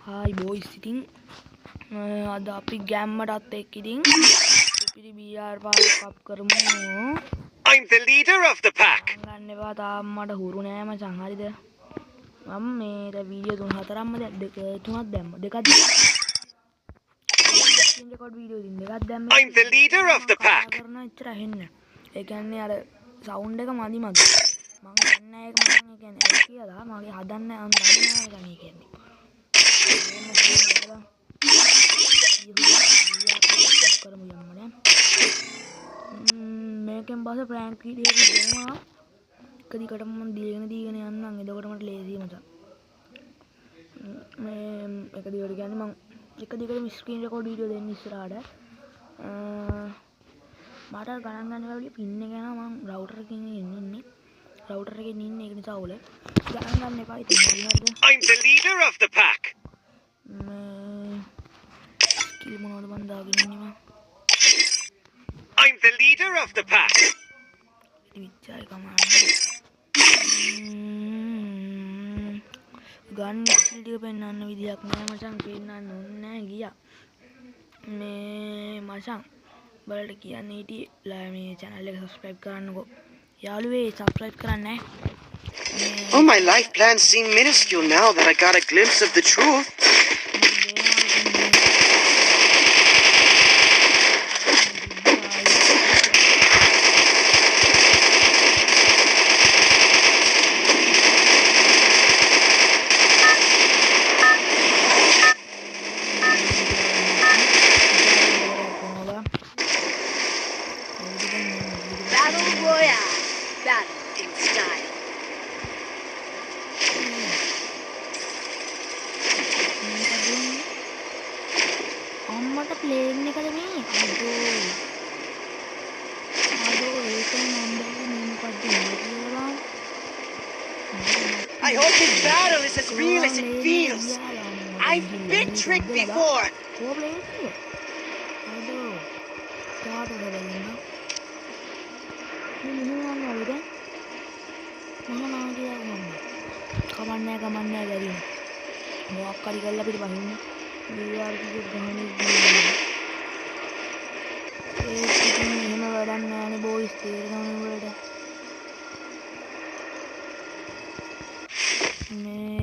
Hi boys, ඉතින් අද අපි ගැම්මටත් එක්ක ඉතින් ඉතිරි BR පාරක් අප් කරමු. I'm the leader of the pack. ගන්න එපා තාම මට හුරු නෑ මචං හරිද? මම මේට වීඩියෝ 3-4ක්ම තුනක් දැම්ම. දෙකක් දැම්ම. ස්ක්‍රීන් රෙකෝඩ් වීඩියෝ ඉතින් දෙකක් දැම්ම. I'm the leader of the pack. කරන එච්චර ඇහෙන්නේ. ඒ කියන්නේ අර සවුන්ඩ් එක මදි මදි. මම දන්නේ ඒක මම කියන්නේ ඒ කියලා මගේ හදන්න මම දන්නේ නෑ ගන්නේ කියන්නේ. මේකෙන් පස්සේ ප්‍රෑන්ක් වීඩියෝ එකක් දෙනවා. එක දිගටම මම දීගෙන යන්නම්. එතකොට මට ලේසියි මචං. මේ එක දිගට කියන්නේ මම එක දිගටම ස්ක්‍රීන් රෙකෝඩ් වීඩියෝ දෙන්න ඉස්සරහට. මට ගණන් ගන්න බැරි පින් එක යනවා මම රවුටර් එකකින් ඉන්නේ. රවුටර් එකකින් ඉන්නේ ඒක නිසා ඔල ගණන් ගන්න එපා ඉතින් හරිද? I'm the leader of the pack. Skill මොනවද මන් දාගෙන ඉන්නේ මම? I'm the leader of the pack. විචාරය කමාන්න. ගන් ස්කිල් ටික පෙන්වන්න විදියක් නෑ මචං පෙන්වන්න ඕනේ නෑ ගියා. මේ මචං බලට කියන්නේ හිටියේ මේ channel එක subscribe කරන්නකෝ. යාළුවේ subscribe කරන්නේ නැහැ. Oh, my life plans seem minuscule now that I got a glimpse of the truth. Battle Royale. Battle in style. අම්මට ප්ලේන් එකද මේ? අදෝ ඒකෙන් මම දැක්කේ මොකක්ද කියලා. I hope this battle is as real as it feels. I've been tricked before. කො plane එක? අදෝ කාටද වෙන්නේ? කමන්නේ ගැරින මොකක් හරි කරලා අපිට බහින්න BR කිව්ව ගහන්නේ ඒක ඉතින් එහෙම වැඩක් නෑනේ බෝයිස් තේරෙනවනේ වලට මේ